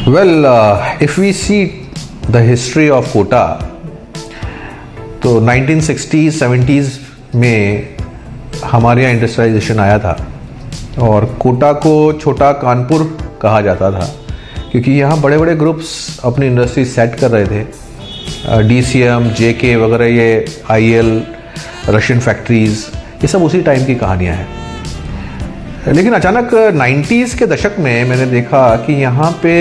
Well, if we see the history of Kota, तो 1960s 70s में हमारे यहाँ इंडस्ट्रियलाइजेशन आया था और कोटा को छोटा कानपुर कहा जाता था क्योंकि यहाँ बड़े बड़े ग्रुप्स अपनी इंडस्ट्री सेट कर रहे थे। DCM, JK वगैरह, ये IL, रशियन फैक्ट्रीज, ये सब उसी टाइम की कहानियाँ हैं। लेकिन अचानक 90s के दशक में मैंने देखा कि यहाँ पे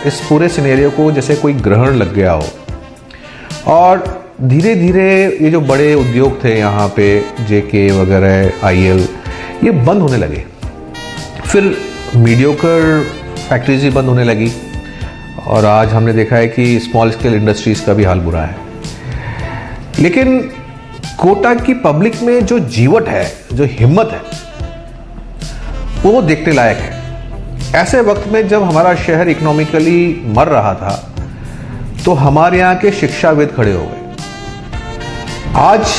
इस पूरे सिनेरियो को जैसे कोई ग्रहण लग गया हो और धीरे धीरे ये जो बड़े उद्योग थे यहाँ पे, JK वगैरह, IL, ये बंद होने लगे। फिर मीडियोकर फैक्ट्रीज ही बंद होने लगी और आज हमने देखा है कि स्मॉल स्केल इंडस्ट्रीज का भी हाल बुरा है। लेकिन कोटा की पब्लिक में जो जीवट है, जो हिम्मत है, वो देखने लायक है। ऐसे वक्त में जब हमारा शहर इकोनॉमिकली मर रहा था तो हमारे यहाँ के शिक्षाविद खड़े हो गए। आज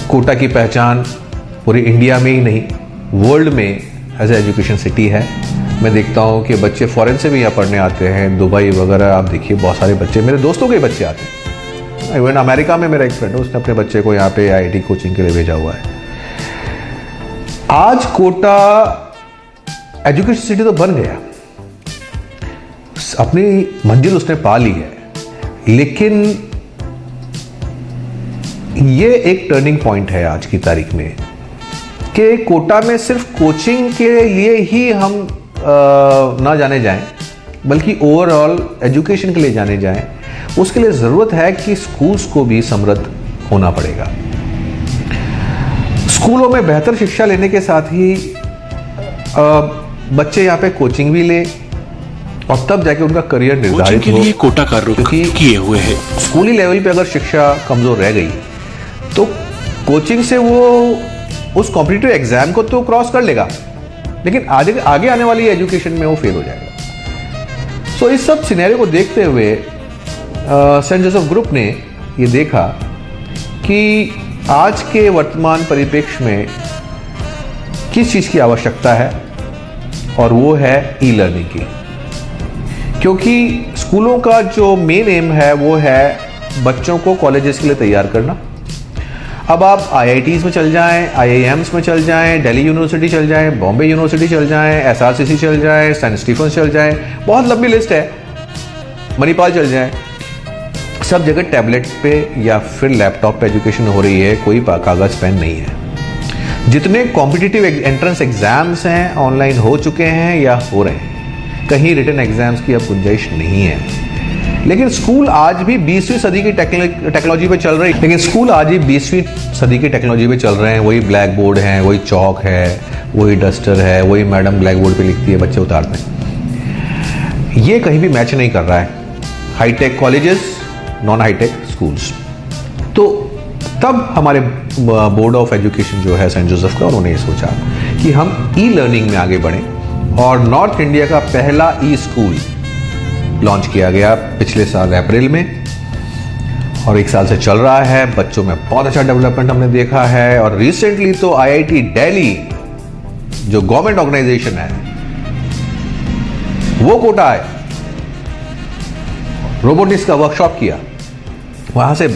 कोटा की पहचान पूरी इंडिया में ही नहीं, वर्ल्ड में एज ए एजुकेशन सिटी है। मैं देखता हूँ कि बच्चे फॉरेन से भी यहाँ पढ़ने आते हैं, दुबई वगैरह। आप देखिए बहुत सारे बच्चे, मेरे दोस्तों के बच्चे आते हैं। इवन अमेरिका में मेरा एक फ्रेंड है, उसने अपने बच्चे को यहाँ पे IIT कोचिंग के लिए भेजा हुआ है। आज कोटा एजुकेशन सिटी तो बन गया, अपनी मंजिल उसने पा ली है, लेकिन ये एक टर्निंग पॉइंट है आज की तारीख में कि कोटा में सिर्फ कोचिंग के लिए ही हम ना जाने जाएं, बल्कि ओवरऑल एजुकेशन के लिए जाने जाएं। उसके लिए ज़रूरत है कि स्कूल्स को भी समृद्ध होना पड़ेगा। स्कूलों में बेहतर शिक्षा लेने के साथ ही बच्चे यहाँ पे कोचिंग भी ले और तब जाके उनका करियर निर्धारित के लिए कोटा का रुख किए हुए है। स्कूली लेवल पे अगर शिक्षा कमजोर रह गई तो कोचिंग से वो उस कॉम्पिटिटिव एग्जाम को तो क्रॉस कर लेगा, लेकिन आगे आने वाली एजुकेशन में वो फेल हो जाएगा। सो इस सब सिनेरियो को देखते हुए सेंट जोसेफ ग्रुप ने ये देखा कि आज के वर्तमान परिप्रेक्ष्य में किस चीज़ की आवश्यकता है, और वो है ई लर्निंग की। क्योंकि स्कूलों का जो मेन एम है वो है बच्चों को कॉलेजेस के लिए तैयार करना। अब आप IITs में चल जाएं, IIMs में चल जाएं, दिल्ली यूनिवर्सिटी चल जाएं, बॉम्बे यूनिवर्सिटी चल जाएं, SRCC चल जाएं, सेंट स्टीफेंस चल जाएं, बहुत लंबी लिस्ट है, मणिपाल चल जाएं, सब जगह टैबलेट पे या फिर लैपटॉप पे एजुकेशन हो रही है, कोई कागज पेन नहीं है। जितने कॉम्पिटिटिव एंट्रेंस एग्जाम्स हैं ऑनलाइन हो चुके हैं या हो रहे हैं, कहीं रिटन एग्जाम्स की अब गुंजाइश नहीं है। लेकिन स्कूल आज भी 20वीं सदी की टेक्नोलॉजी पे चल रही है, वही ब्लैक बोर्ड है, वही चौक है, वही डस्टर है, वही मैडम ब्लैक बोर्ड पे लिखती है, बच्चे उतारते हैं। ये कहीं भी मैच नहीं कर रहा है high tech colleges, non high tech schools. तो तब हमारे बोर्ड ऑफ एजुकेशन जो है सेंट जोसेफ का, उन्होंने ये सोचा कि हम ई लर्निंग में आगे बढ़ें और नॉर्थ इंडिया का पहला ई स्कूल लॉन्च किया गया पिछले साल अप्रैल में और 1 साल से चल रहा है। बच्चों में बहुत अच्छा डेवलपमेंट हमने देखा है और रिसेंटली तो IIT दिल्ली जो गवर्नमेंट ऑर्गेनाइजेशन है वो कोटा आए, रोबोटिक्स का वर्कशॉप किया,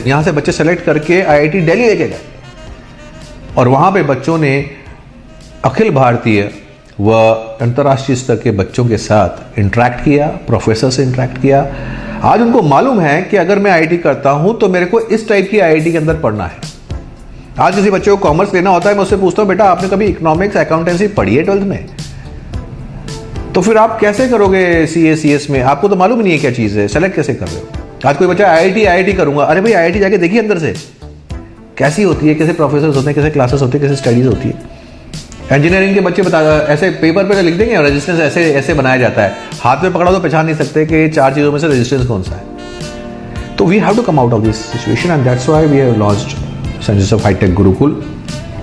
यहां से बच्चे सेलेक्ट करके IIT दिल्ली लेके गए और वहां पे बच्चों ने अखिल भारतीय व अंतर्राष्ट्रीय स्तर के बच्चों के साथ इंटरेक्ट किया, प्रोफेसर से इंटरेक्ट किया। आज उनको मालूम है कि अगर मैं IIT करता हूं तो मेरे को इस टाइप की IIT के अंदर पढ़ना है। आज किसी बच्चे को कॉमर्स लेना होता है, मैं उससे पूछता हूं बेटा आपने कभी इकोनॉमिक्स अकाउंटेंसी पढ़ी है 12th में? तो फिर आप कैसे करोगे CA CS में? आपको तो मालूम ही नहीं है क्या चीज़ है, सेलेक्ट कैसे कर रहे हो? आज कोई बच्चा IIT करूंगा, अरे भाई IIT जाके देखिए अंदर से कैसी होती है, कैसे प्रोफेसर होते हैं, कैसे क्लासेस होती है, कैसे स्टडीज होती है। इंजीनियरिंग के बच्चे ऐसे पेपर पे लिख देंगे रेजिस्टेंस ऐसे बनाया जाता है, हाथ में पकड़ा तो पहचान नहीं सकते कि 4 चीज़ों में से रेजिस्टेंस कौन सा है। तो we have to come out of this situation and that's why we have launched saint Joseph hitech Gurukul.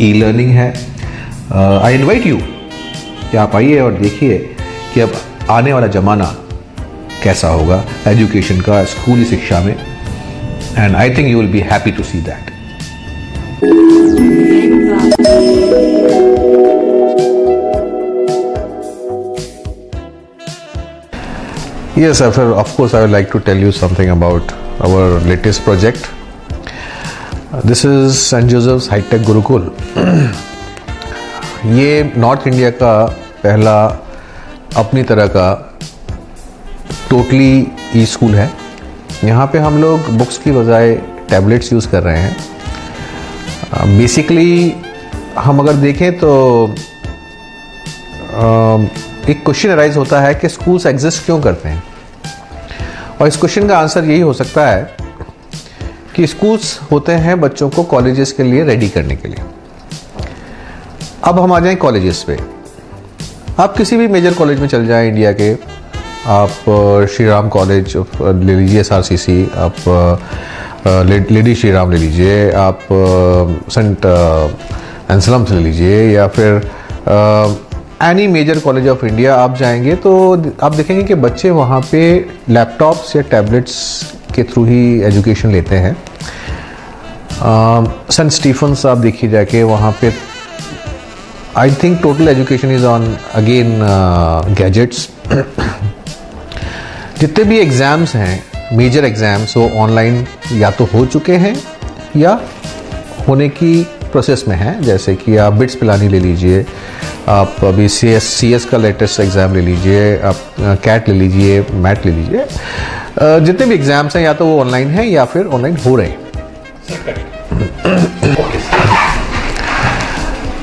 E learning है। आई इनवाइट यू कि आप आइए और देखिए कि अब आने वाला ज़माना कैसा होगा एजुकेशन का, स्कूली शिक्षा में, and I think you will be happy to see that. Yes, of course, I would like to tell you something about our latest project. This is St. Joseph's High-Tech Gurukul. ये north India का पहला अपनी तरह का totally ई school है. यहाँ पे हम लोग बुक्स की बजाय टैबलेट्स यूज़ कर रहे हैं. बेसिकली हम अगर देखें तो एक क्वेश्चन अराइज होता है कि स्कूल्स एग्जिस्ट क्यों करते हैं, और इस क्वेश्चन का आंसर यही हो सकता है कि स्कूल्स होते हैं बच्चों को कॉलेजेस के लिए रेडी करने के लिए. अब हम आ जाएं कॉलेजेस पे. आप किसी भी मेजर कॉलेज में चल जाएं इंडिया के. आप श्री राम कॉलेज ले लीजिए, SRCC, आप लेडी श्री राम ले लीजिए, आप सेंट एंसलम्स ले लीजिए, या फिर any major college of India आप जाएंगे तो आप देखेंगे कि बच्चे वहाँ पे लैपटॉप्स या टैबलेट्स के थ्रू ही एजुकेशन लेते हैं. सेंट स्टीफन्स आप देखिए जाके, वहाँ पे I think total education is on again gadgets. जितने भी एग्ज़ाम्स हैं, मेजर एग्ज़ाम्स, वो ऑनलाइन या तो हो चुके हैं या होने की प्रोसेस में हैं. जैसे कि आप बिट्स पिलानी ले लीजिए, आप अभी CS का लेटेस्ट एग्ज़ाम ले लीजिए, आप कैट ले लीजिए, मैट ले लीजिए. जितने भी एग्ज़ाम्स हैं या तो वो ऑनलाइन हैं या फिर ऑनलाइन हो रहे हैं.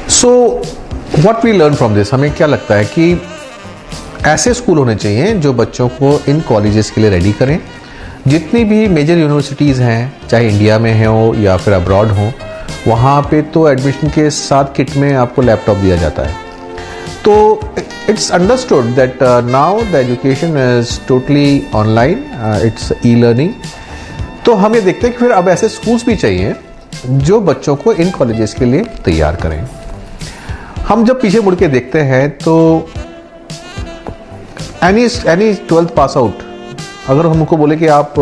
So what we learn from this, हमें क्या लगता है कि ऐसे स्कूल होने चाहिए जो बच्चों को इन कॉलेजेस के लिए रेडी करें. जितनी भी मेजर यूनिवर्सिटीज़ हैं, चाहे इंडिया में हो या फिर अब्रॉड हो, वहाँ पे तो एडमिशन के साथ किट में आपको लैपटॉप दिया जाता है. तो it's understood that now the education is totally online, it's e learning. तो हम ये देखते हैं कि फिर अब ऐसे स्कूल्स भी चाहिए जो बच्चों को इन कॉलेजेस के लिए तैयार करें. हम जब पीछे मुड़ के देखते हैं तो एनी 12th पास आउट अगर हमको बोले कि आप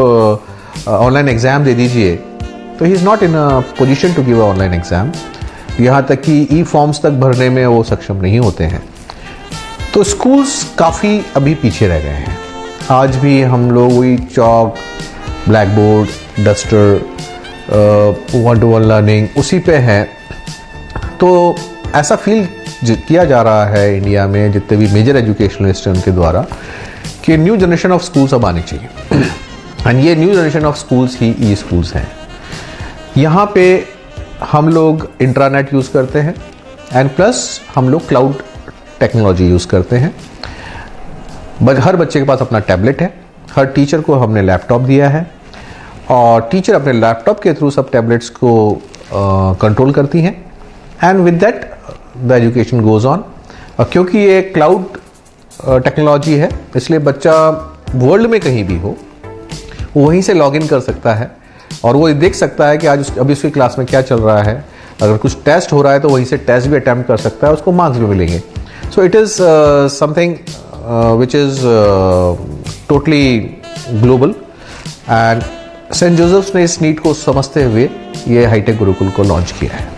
ऑनलाइन एग्ज़ाम दे दीजिए, तो he is not in a position to give a online exam. यहाँ तक कि ई फॉर्म्स तक भरने में वो सक्षम नहीं होते हैं. तो स्कूल्स काफ़ी अभी पीछे रह गए हैं. आज भी हम लोग वही chalk, black board, duster, 1-to-1 learning उसी पे है. तो ऐसा फील किया जा रहा है इंडिया में जितने भी मेजर एजुकेशनलिस्ट हैं उनके द्वारा कि न्यू जनरेशन ऑफ स्कूल्स अब आने चाहिए. एंड ये new generation of schools he E schools हैं. यहाँ पे हम लोग इंट्रानेट यूज़ करते हैं एंड प्लस हम लोग क्लाउड टेक्नोलॉजी यूज़ करते हैं. हर बच्चे के पास अपना टैबलेट है. हर टीचर को हमने लैपटॉप दिया है और टेचर अपने लैपटॉप के थ्रू सब टैबलेट्स को कंट्रोल करती हैं. And with that the education goes on. क्योंकि ये क्लाउड टेक्नोलॉजी है, इसलिए बच्चा वर्ल्ड में कहीं भी हो वो वहीं से लॉग इन कर सकता है और वो देख सकता है कि आज अभी उसकी क्लास में क्या चल रहा है. अगर कुछ टेस्ट हो रहा है तो वहीं से टेस्ट भी अटैम्प्ट कर सकता है, उसको मार्क्स भी मिलेंगे. So it is something which is totally global. And Saint Joseph's ने इस नीड को समझते हुए ये हाईटेक गुरुकुल को लॉन्च किया है.